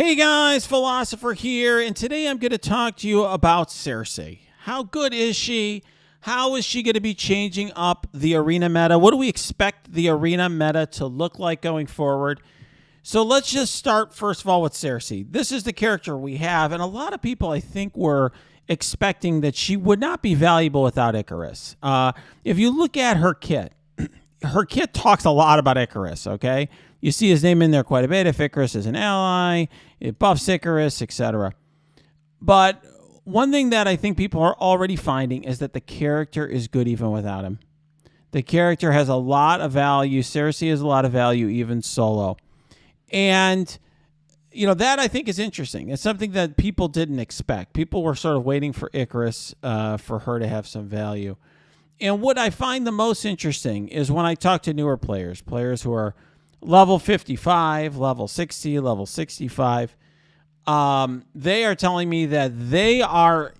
Hey guys, Philosopher here, and today I'm going to talk to you about Cersei. How good is she? How is she going to be changing up the arena meta? What do we expect the arena meta to look like going forward? So let's just start first of all with Cersei. This is the character we have, and a lot of people I think were expecting that she would not be valuable without Icarus. If you look at her kit talks a lot about Icarus, okay? You see his name in there quite a bit. If Icarus is an ally, it buffs Icarus, etc. But one thing that I think people are already finding is that the character is good even without him. The character has a lot of value. Cersei has a lot of value even solo. And, you know, that I think is interesting. It's something that people didn't expect. People were sort of waiting for Icarus for her to have some value. And what I find the most interesting is when I talk to newer players who are level 55, level 60, level 65, they are telling me that they are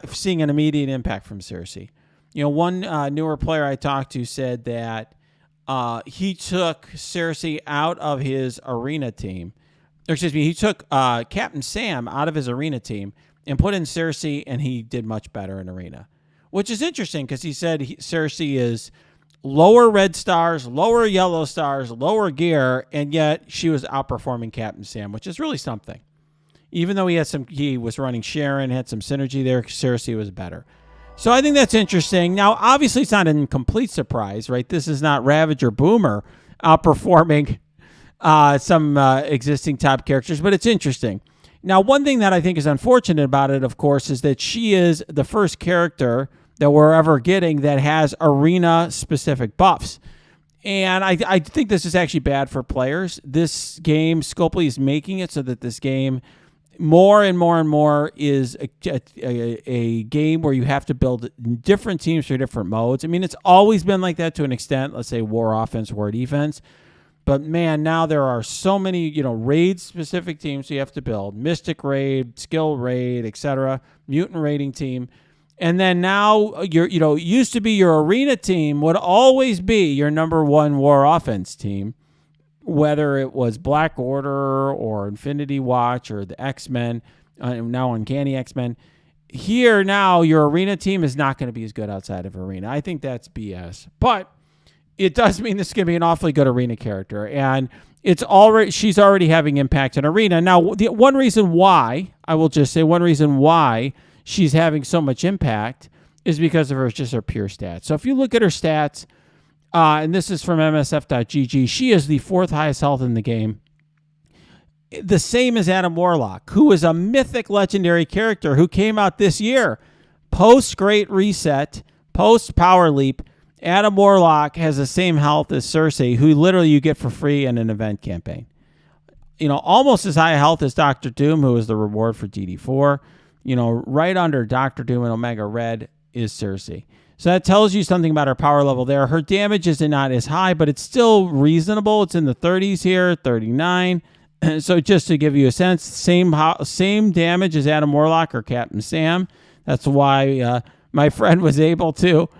seeing an immediate impact from Cersei. You know, one newer player I talked to said that he took Cersei out of his arena team. Or excuse me, he took Captain Sam out of his arena team and put in Cersei, and he did much better in arena. Which is interesting because he said Cersei is lower red stars, lower yellow stars, lower gear, and yet she was outperforming Captain Sam, which is really something. Even though he was running Sharon, had some synergy there, Cersei was better. So I think that's interesting. Now, obviously, it's not a complete surprise, right? This is not Ravager Boomer outperforming some existing top characters, but it's interesting. Now, one thing that I think is unfortunate about it, of course, is that she is the first character that we're ever getting that has arena-specific buffs. And I think this is actually bad for players. This game, Scopely is making it so that this game more and more and more is a game where you have to build different teams for different modes. I mean, it's always been like that to an extent. Let's say war offense, war defense. But man, now there are so many, raid-specific teams you have to build. Mystic raid, skill raid, etc. Mutant raiding team. And then now, used to be your arena team would always be your number one war offense team, whether it was Black Order or Infinity Watch or the X-Men, now Uncanny X-Men. Here now, your arena team is not going to be as good outside of arena. I think that's BS. But it does mean this is going to be an awfully good arena character. And she's already having impact in arena. Now, one reason why she's having so much impact is because of her pure stats. So if you look at her stats, and this is from MSF.GG, she is the fourth highest health in the game. The same as Adam Warlock, who is a mythic legendary character who came out this year. Post Great Reset, post Power Leap, Adam Warlock has the same health as Cersei, who literally you get for free in an event campaign. Almost as high health as Dr. Doom, who is the reward for DD4. Right under Dr. Doom and Omega Red is Cersei. So that tells you something about her power level there. Her damage is not as high, but it's still reasonable. It's in the 30s here, 39. So just to give you a sense, same damage as Adam Warlock or Captain Sam. That's why my friend was able to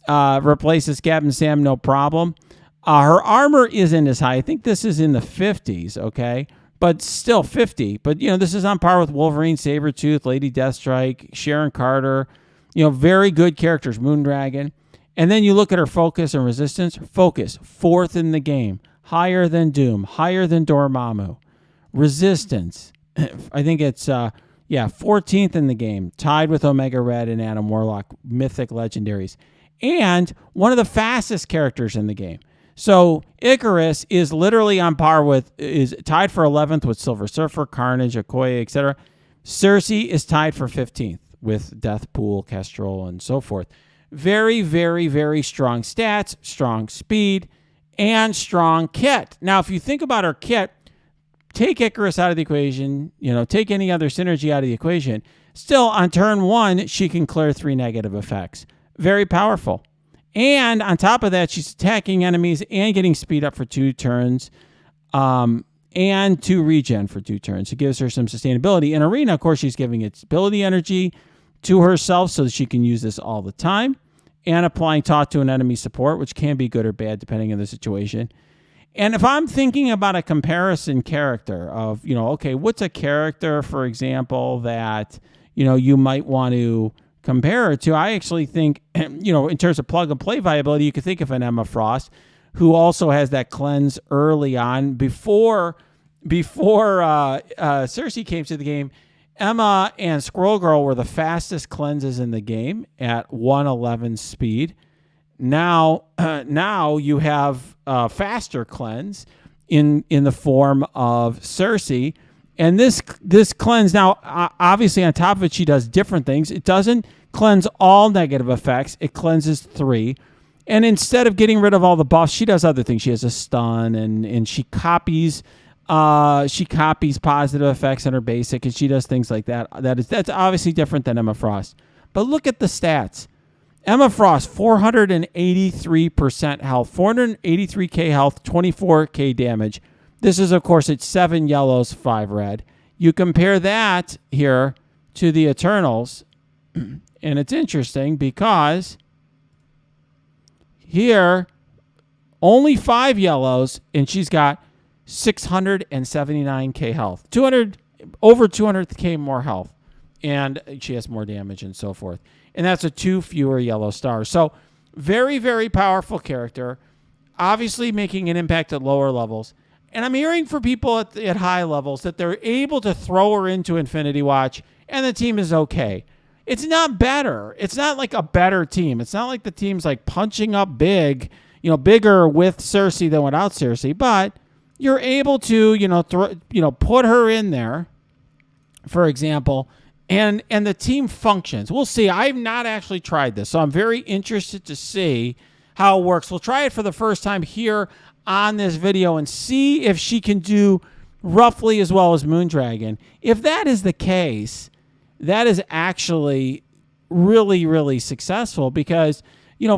replace his Captain Sam, no problem. Her armor isn't as high. I think this is in the 50s, okay? But still 50. But, this is on par with Wolverine, Sabretooth, Lady Deathstrike, Sharon Carter. Very good characters, Moondragon. And then you look at her focus and resistance. Focus, fourth in the game. Higher than Doom. Higher than Dormammu. Resistance, I think it's, 14th in the game. Tied with Omega Red and Adam Warlock, mythic legendaries. And one of the fastest characters in the game. So Icarus is literally on par is tied for 11th with Silver Surfer, Carnage, Okoye, etc. Cersei is tied for 15th with Deathpool, Kestrel, and so forth. Very, very, very strong stats, strong speed, and strong kit. Now, if you think about her kit, take Icarus out of the equation, take any other synergy out of the equation. Still, on turn 1, she can clear 3 negative effects. Very powerful. And on top of that, she's attacking enemies and getting speed up for 2 turns and 2 regen for 2 turns. It gives her some sustainability. In Arena, of course, she's giving its ability energy to herself so that she can use this all the time and applying Taunt to an enemy support, which can be good or bad depending on the situation. And if I'm thinking about a comparison character of, okay, what's a character, for example, that, you might want to compare it to, I actually think, in terms of plug and play viability, you could think of an Emma Frost, who also has that cleanse early on before Cersei came to the game. Emma and Squirrel Girl were the fastest cleanses in the game at 111 speed. Now you have a faster cleanse in the form of Cersei. And this cleanse now, obviously on top of it, she does different things. It doesn't cleanse all negative effects. It cleanses 3. And instead of getting rid of all the buffs, she does other things. She has a stun, and she copies positive effects in her basic, and she does things like that. That's obviously different than Emma Frost. But look at the stats. Emma Frost, 483% health, 483k health, 24k damage. This is, of course, it's 7 yellows, 5 red. You compare that here to the Eternals, and it's interesting because here, only 5 yellows, and she's got 679k health, over 200k more health, and she has more damage and so forth. And that's a 2 fewer yellow stars. So very, very powerful character, obviously making an impact at lower levels. And I'm hearing from people at high levels that they're able to throw her into Infinity Watch and the team is okay. It's not better. It's not like a better team. It's not like the team's like punching up bigger with Cersei than without Cersei, but you're able to, put her in there, for example, and the team functions. We'll see. I've not actually tried this, so I'm very interested to see how it works. We'll try it for the first time here on this video and see if she can do roughly as well as Moondragon. If that is the case, that is actually really, really successful because,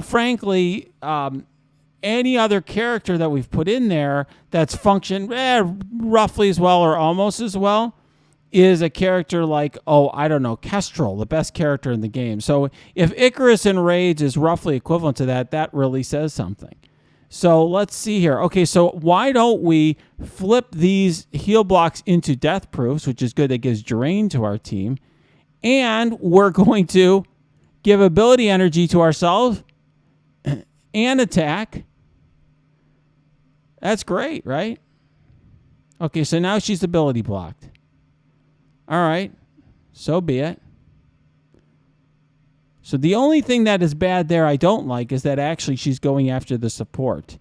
frankly, any other character that we've put in there that's functioned roughly as well or almost as well is a character like, Kestrel, the best character in the game. So if Icarus in Raids is roughly equivalent to that, that really says something. So let's see here. Okay, so why don't we flip these heal blocks into death proofs, which is good. That gives drain to our team. And we're going to give ability energy to ourselves and attack. That's great, right? Okay, so now she's ability blocked. All right, so be it. So the only thing that is bad there I don't like is that actually she's going after the support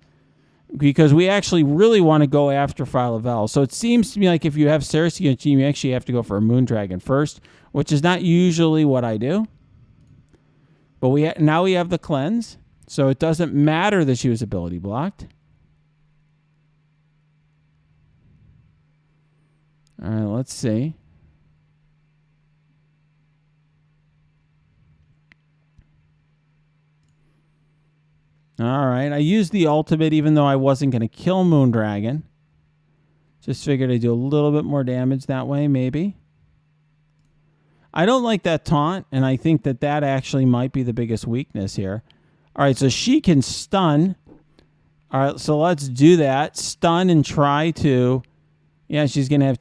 because we actually really want to go after Phyla-Vell. So it seems to me like if you have Cersei on your team, you actually have to go for a Moondragon first, which is not usually what I do. But now we have the cleanse, so it doesn't matter that she was ability blocked. All right, let's see. All right, I used the ultimate even though I wasn't going to kill Moondragon. Just figured I'd do a little bit more damage that way, maybe. I don't like that taunt, and I think that actually might be the biggest weakness here. All right, so she can stun. All right, so let's do that. Stun and try to... Yeah, she's going to have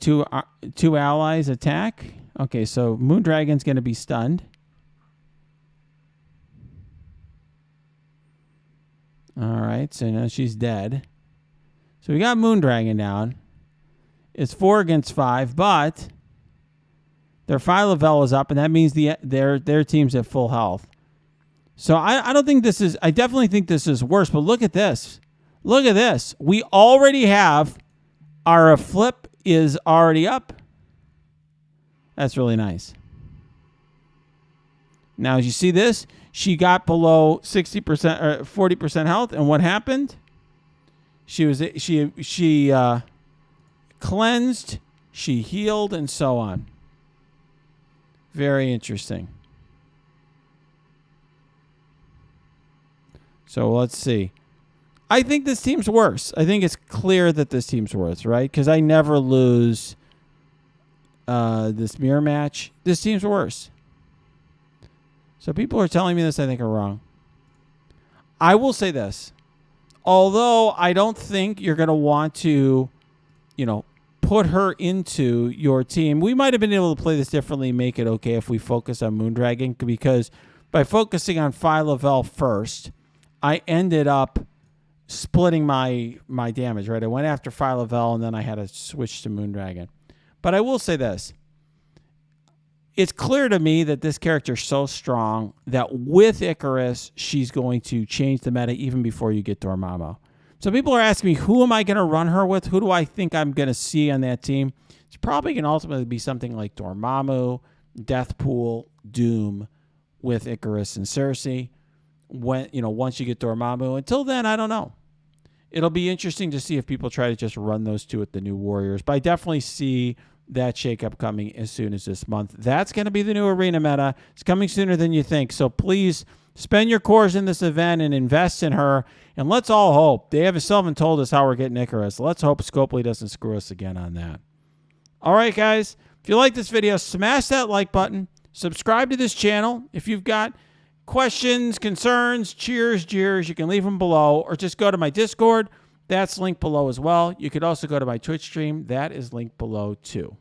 two allies attack. Okay, so Moondragon's going to be stunned. All right, so now she's dead. So we got Moondragon down. It's 4 against 5, but their Phyla-Vell is up, and that means their team's at full health. So I don't think this is... I definitely think this is worse, but look at this. Look at this. We already have... Our flip is already up. That's really nice. Now, as you see this, she got below 60% or 40% health, and what happened? She cleansed, she healed, and so on. Very interesting. So let's see. I think this team's worse. I think it's clear that this team's worse, right? Because I never lose this mirror match. This team's worse. So people are telling me this I think are wrong. I will say this. Although I don't think you're going to want to, put her into your team. We might have been able to play this differently, make it okay if we focus on Moondragon, because by focusing on Phyla-Vell first, I ended up splitting my damage, right? I went after Phyla-Vell, and then I had to switch to Moondragon. But I will say this. It's clear to me that this character is so strong that with Icarus, she's going to change the meta even before you get Dormammu. So people are asking me, who am I going to run her with? Who do I think I'm going to see on that team? It's probably going to ultimately be something like Dormammu, Deathpool, Doom with Icarus and Cersei. Once you get Dormammu. Until then, I don't know. It'll be interesting to see if people try to just run those two at the New Warriors. But I definitely see that shakeup coming as soon as this month. That's going to be the new arena meta. It's coming sooner than you think. So please spend your cores in this event and invest in her. And let's all hope. They still haven't told us how we're getting Icarus. Let's hope Scopely doesn't screw us again on that. All right, guys. If you like this video, smash that like button. Subscribe to this channel. If you've got questions, concerns, cheers, jeers, you can leave them below. Or just go to my Discord. That's linked below as well. You could also go to my Twitch stream. That is linked below too.